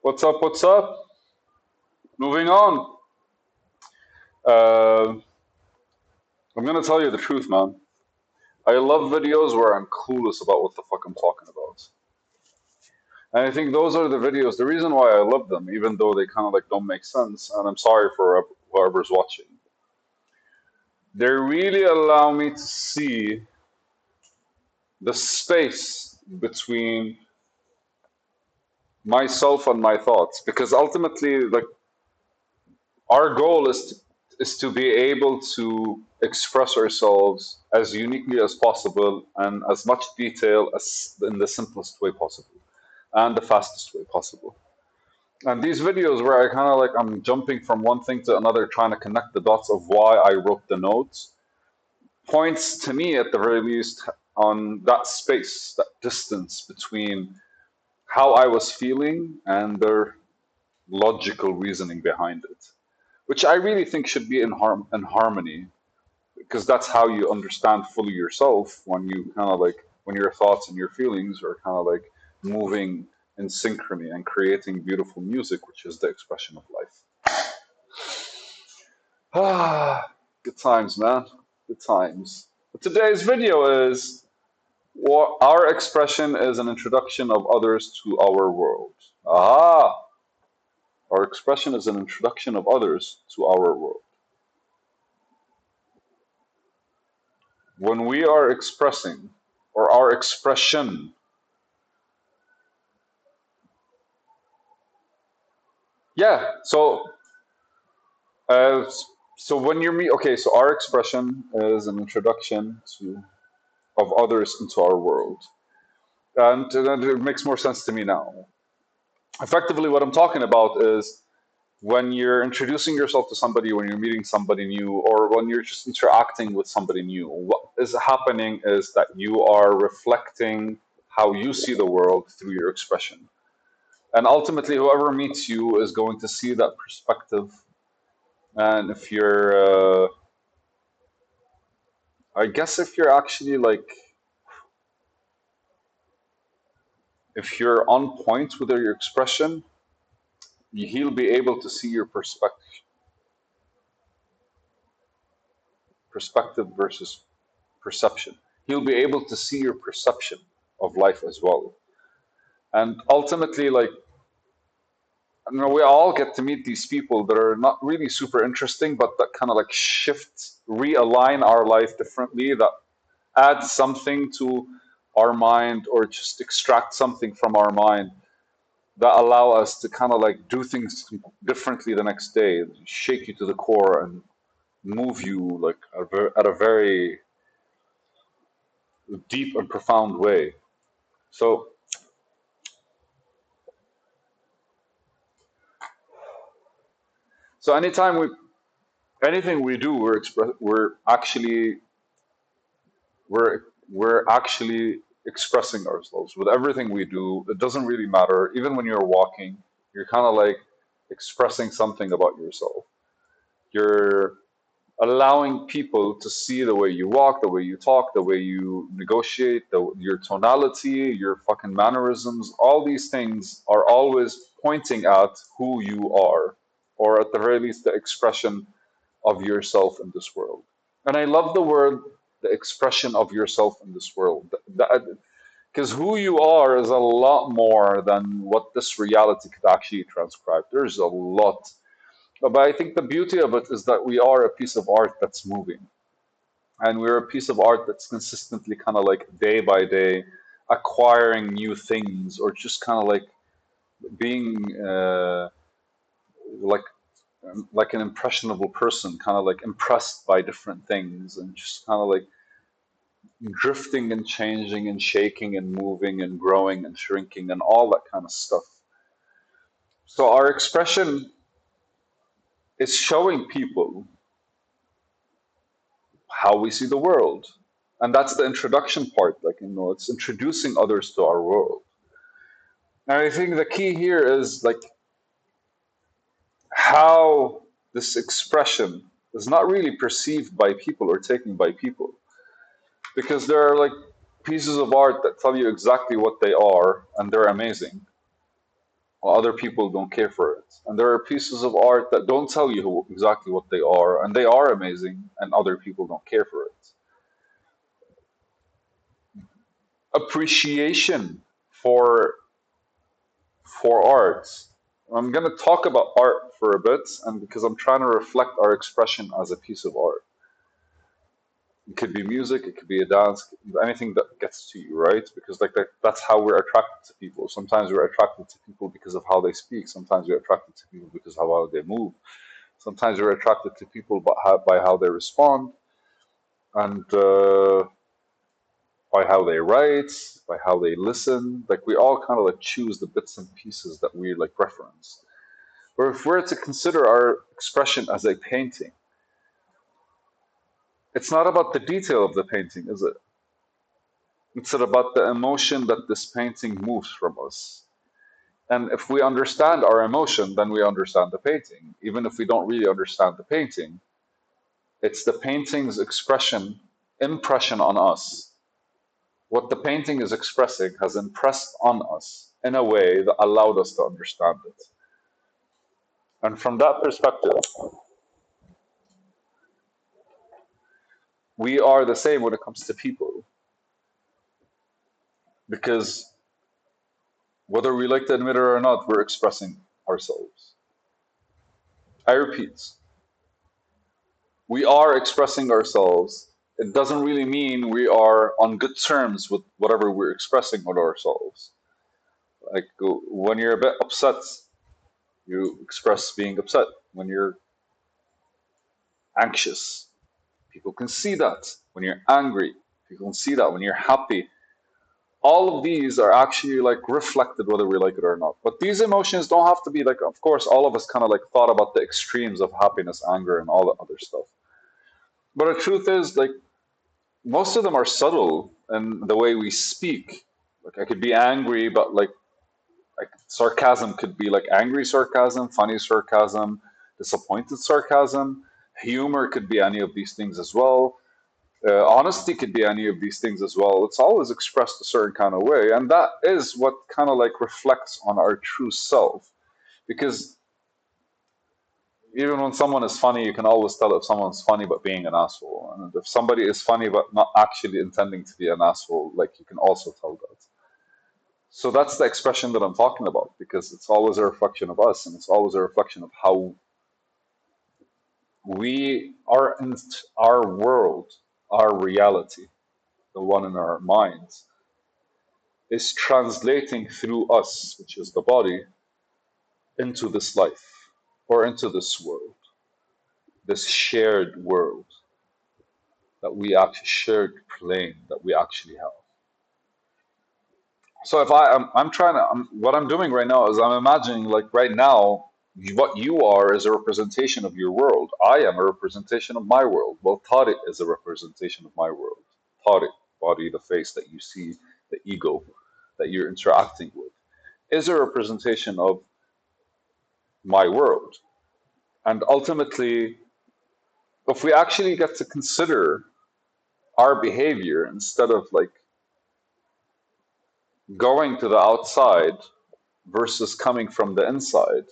What's up? What's up? Moving on. Uh, I'm gonna tell you the truth, man. I love videos where I'm clueless about what the fuck I'm talking about. And I think those are the videos, the reason why I love them, even though they kind of like don't make sense, and I'm sorry for whoever's watching. They really allow me to see the space between myself and my thoughts. Because ultimately, like our goal is to be able to express ourselves as uniquely as possible and as much detail as in the simplest way possible and the fastest way possible. And these videos where I kind of like I'm jumping from one thing to another, trying to connect the dots of why I wrote the notes, points to me at the very least on that space, that distance between how I was feeling and the logical reasoning behind it, which I really think should be in harmony, because that's how you understand fully yourself, when you kind of like when your thoughts and your feelings are kind of like moving in synchrony and creating beautiful music, which is the expression of life. Ah, good times, man. Good times. But today's video is what our expression is an introduction of others to our world. Aha! Our expression is an introduction of others to our world. When we are expressing, or our expression, yeah. Uh, so when you're me, okay. So our expression is an introduction to of others into our world, and it makes more sense to me now. Effectively, what I'm talking about is when you're introducing yourself to somebody, when you're meeting somebody new, or when you're just interacting with somebody new, what is happening is that you are reflecting how you see the world through your expression. And ultimately, whoever meets you is going to see that perspective. And if you're, I guess, if you're actually like, if you're on point with your expression, he'll be able to see your perspective versus perception. He'll be able to see your perception of life as well. And ultimately, like, we all get to meet these people that are not really super interesting, but that kind of like shift, realign our life differently, that add something to our mind or just extract something from our mind that allow us to kind of like do things differently the next day, shake you to the core and move you like at a very deep and profound way. So, so anytime we anything we do, we're we're actually expressing ourselves with everything we do. It doesn't really matter. Even when you're walking, you're kind of like expressing something about yourself. You're allowing people to see the way you walk, the way you talk, the way you negotiate, your tonality, your fucking mannerisms. All these things are always pointing at who you are, or at the very least, the expression of yourself in this world. And I love the word, the expression of yourself in this world. Because who you are is a lot more than what this reality could actually transcribe. There's a lot. But I think the beauty of it is that we are a piece of art that's moving. And we're a piece of art that's consistently kind of like day by day acquiring new things, or just kind of like being like an impressionable person, kind of like impressed by different things, and just kind of like drifting and changing and shaking and moving and growing and shrinking and all that kind of stuff. So our expression is showing people how we see the world. And that's the introduction part. Like, it's introducing others to our world. And I think the key here is like how this expression is not really perceived by people or taken by people. Because there are like pieces of art that tell you exactly what they are, and they're amazing. while other people don't care for it. And there are pieces of art that don't tell you exactly what they are, and they are amazing, and other people don't care for it. Appreciation for art. I'm going to talk about art for a bit, and because I'm trying to reflect our expression as a piece of art. It could be music, it could be a dance, anything that gets to you, right? Because like that's how we're attracted to people. Sometimes we're attracted to people because of how they speak. Sometimes we're attracted to people because of how they move. Sometimes we're attracted to people by how they respond and by how they write, by how they listen. Like we all kind of like choose the bits and pieces that we like reference. Or if we're to consider our expression as a painting, it's not about the detail of the painting, is it? It's about the emotion that this painting moves from us. And if we understand our emotion, then we understand the painting. Even if we don't really understand the painting, it's the painting's impression on us. What the painting is expressing has impressed on us in a way that allowed us to understand it. And from that perspective, we are the same when it comes to people. Because whether we like to admit it or not, we're expressing ourselves. I repeat, we are expressing ourselves. It doesn't really mean we are on good terms with whatever we're expressing with ourselves. Like when you're a bit upset, you express being upset. When you're anxious, people can see that. When you're angry, people can see that. When you're happy, all of these are actually like reflected whether we like it or not. But these emotions don't have to be like, of course, all of us kind of like thought about the extremes of happiness, anger, and all the other stuff. But the truth is, like, most of them are subtle in the way we speak. Like, I could be angry, but like sarcasm could be like angry sarcasm, funny sarcasm, disappointed sarcasm. Humor could be any of these things as well. Honesty could be any of these things as well. It's always expressed a certain kind of way, and that is what kind of like reflects on our true self. Because even when someone is funny, you can always tell if someone's funny but being an asshole. And if somebody is funny but not actually intending to be an asshole, like you can also tell that. So that's the expression that I'm talking about because it's always a reflection of us and it's always a reflection of how we are in our world, our reality, the one in our minds, is translating through us, which is the body, into this life or into this world, this shared world that we actually shared plane that we actually have. So if I'm trying to, what I'm doing right now is I'm imagining like right now, what you are is a representation of your world. I am a representation of my world. Well, Tariq is a representation of my world. Tariq, body, the face that you see, the ego that you're interacting with, is a representation of my world. And ultimately, if we actually get to consider our behavior instead of like going to the outside versus coming from the inside,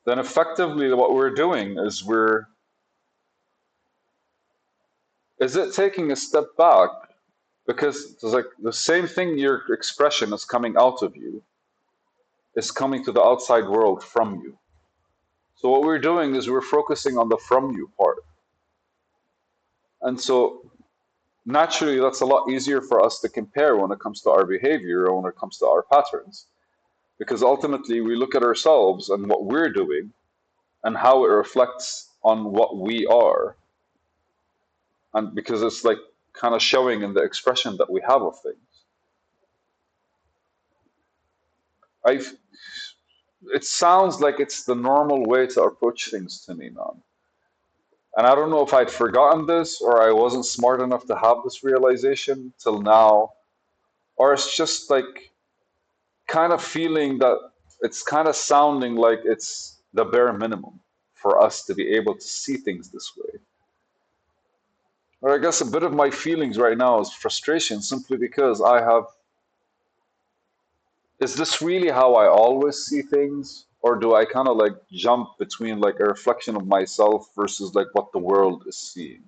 then effectively what we're doing is is it taking a step back because it's like the same thing your expression is coming out of you is coming to the outside world from you. So what we're doing is we're focusing on the from you part. And so naturally that's a lot easier for us to compare when it comes to our behavior or when it comes to our patterns. Because ultimately we look at ourselves and what we're doing and how it reflects on what we are. And because it's like kind of showing in the expression that we have of things. I it sounds like it's the normal way to approach things to me, man. And I don't know if I'd forgotten this or I wasn't smart enough to have this realization till now, or it's just like kind of feeling that it's kind of sounding like it's the bare minimum for us to be able to see things this way. Or I guess a bit of my feelings right now is frustration simply because I have is this really how I always see things? Or do I kind of like jump between like a reflection of myself versus like what the world is seeing?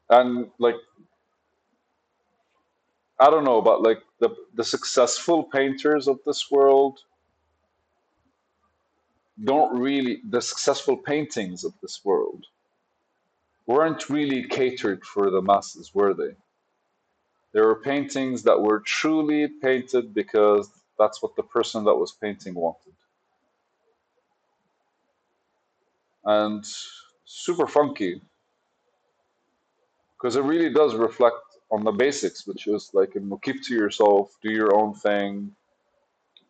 And like, I don't know, but like the successful painters of this world don't really, the successful paintings of this world weren't really catered for the masses, were they? There were paintings that were truly painted because that's what the person that was painting wanted. And super funky because it really does reflect on the basics, which is like, keep to yourself, do your own thing,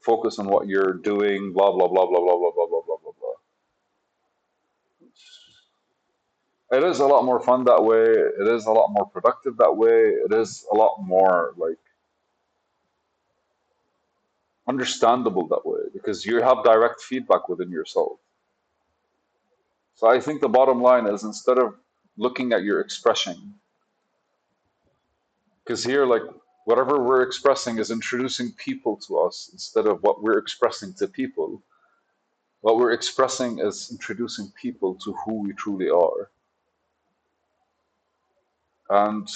focus on what you're doing, blah blah blah blah blah blah blah blah blah blah blah. It is a lot more fun that way. It is a lot more productive that way. It is a lot more like understandable that way because you have direct feedback within yourself. So I think the bottom line is instead of looking at your expression, because here, like, whatever we're expressing is introducing people to us instead of what we're expressing to people. What we're expressing is introducing people to who we truly are. And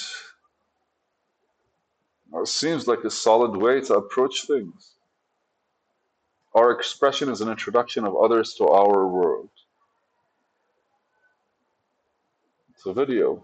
it seems like a solid way to approach things. Our expression is an introduction of others to our world. It's a video.